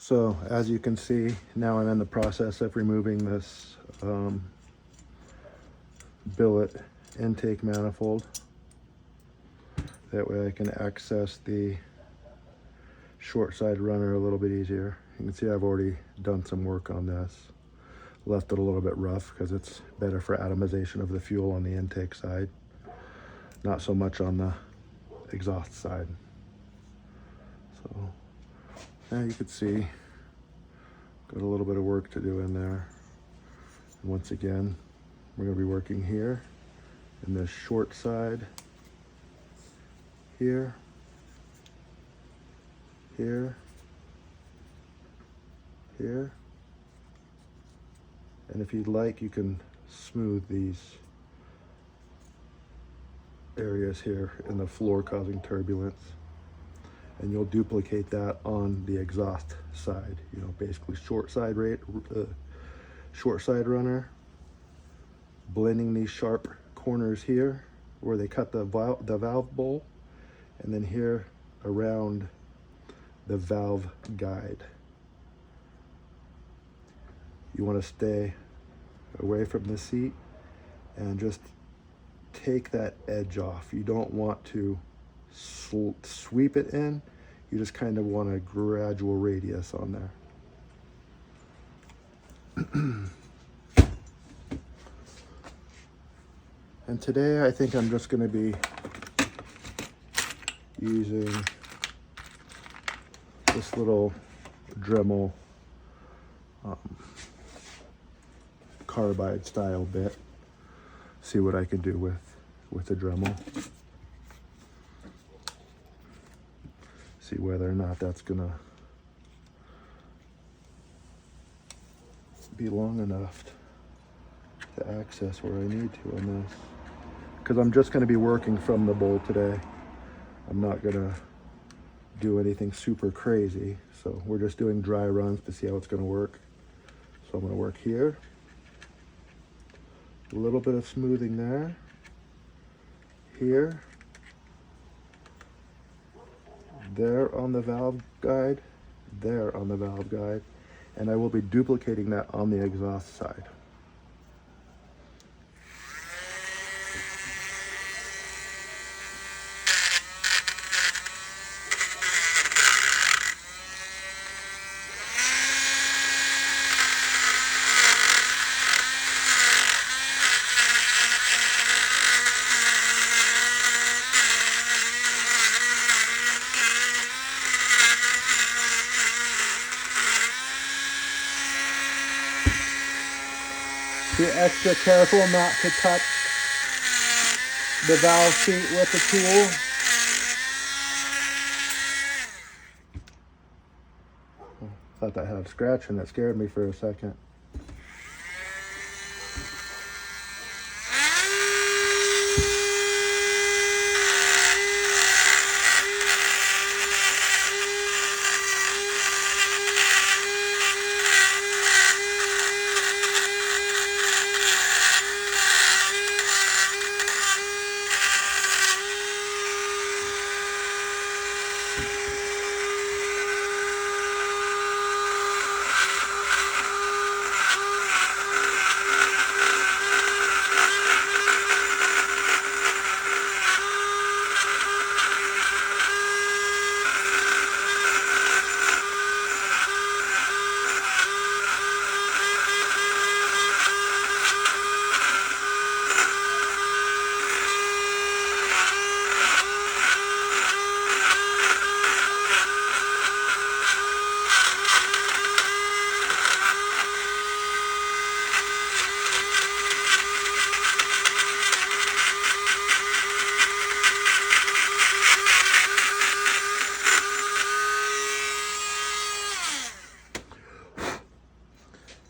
So as you can see, now I'm in the process of removing this billet intake manifold. That way I can access the short side runner a little bit easier. You can see I've already done some work on this. Left it a little bit rough because it's better for atomization of the fuel on the intake side, not so much on the exhaust side. So now you can see got a little bit of work to do in there. And once again, we're going to be working here in this short side, here, here, here. And if you'd like, you can smooth these areas here in the floor causing turbulence. And you'll duplicate that on the exhaust side. You know, basically short side runner, blending these sharp corners here where they cut the valve bowl, and then here around the valve guide. You want to stay away from the seat and just take that edge off. You don't want to sweep it in. You just kind of want a gradual radius on there. And today I think I'm just going to be using this little Dremel carbide style bit. See what I can do with the Dremel. See whether or not that's gonna be long enough to access where I need to on this. Because I'm just gonna be working from the bowl today. I'm not gonna do anything super crazy. So we're just doing dry runs to see how it's gonna work. So I'm gonna work here. A little bit of smoothing there. Here. There on the valve guide, there on the valve guide, and I will be duplicating that on the exhaust side. Be extra careful not to touch the valve seat with the tool. Thought that had a scratch and it scared me for a second.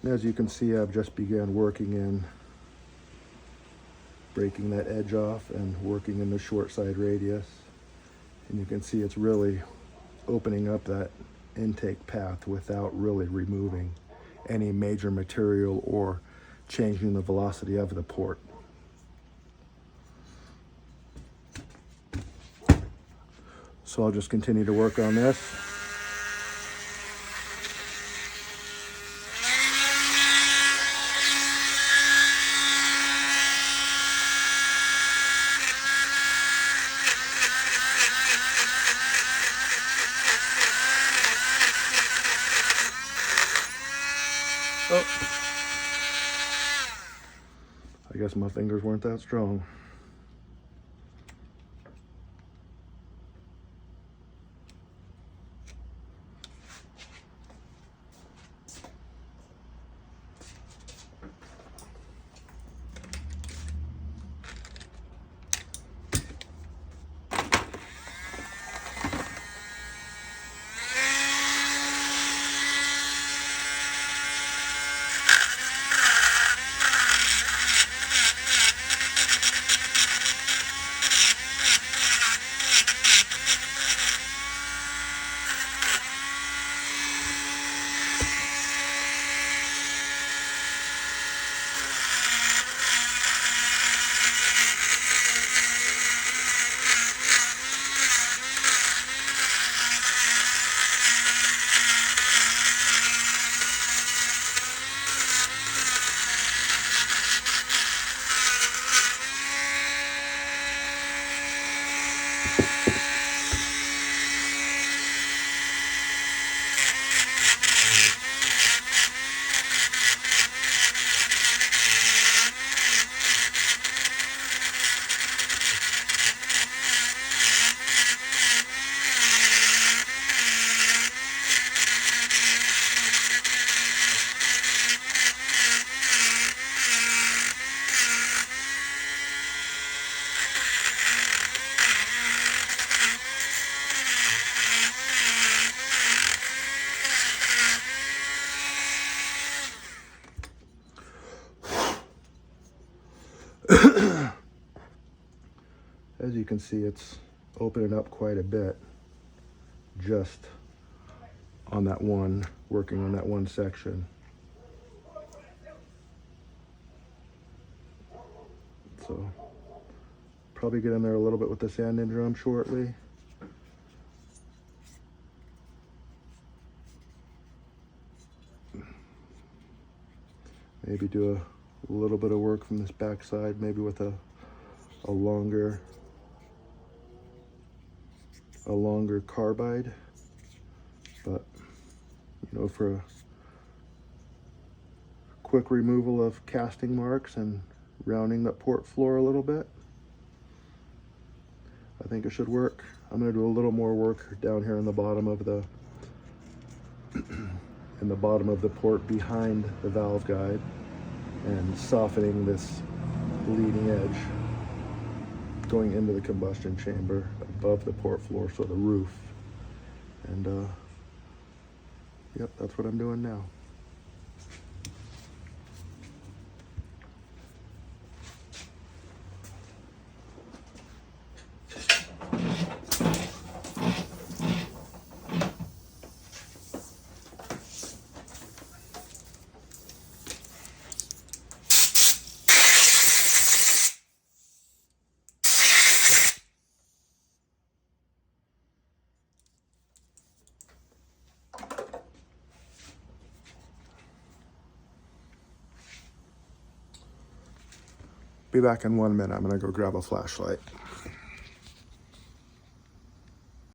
And as you can see, I've just began working in breaking that edge off and working in the short side radius. And you can see it's really opening up that intake path without really removing any major material or changing the velocity of the port. So I'll just continue to work on this. Oh. I guess my fingers weren't that strong. As you can see, it's opening up quite a bit just on that one, working on that one section. So probably get in there a little bit with the sanding drum shortly. Maybe do a little bit of work from this back side, maybe with a longer carbide, but you know, for a quick removal of casting marks and rounding that port floor a little bit, I think it should work. I'm going to do a little more work down here in the bottom of the port behind the valve guide and softening this leading edge going into the combustion chamber above the port floor, so the roof. And yep, that's what I'm doing now. Be back in 1 minute. I'm gonna go grab a flashlight.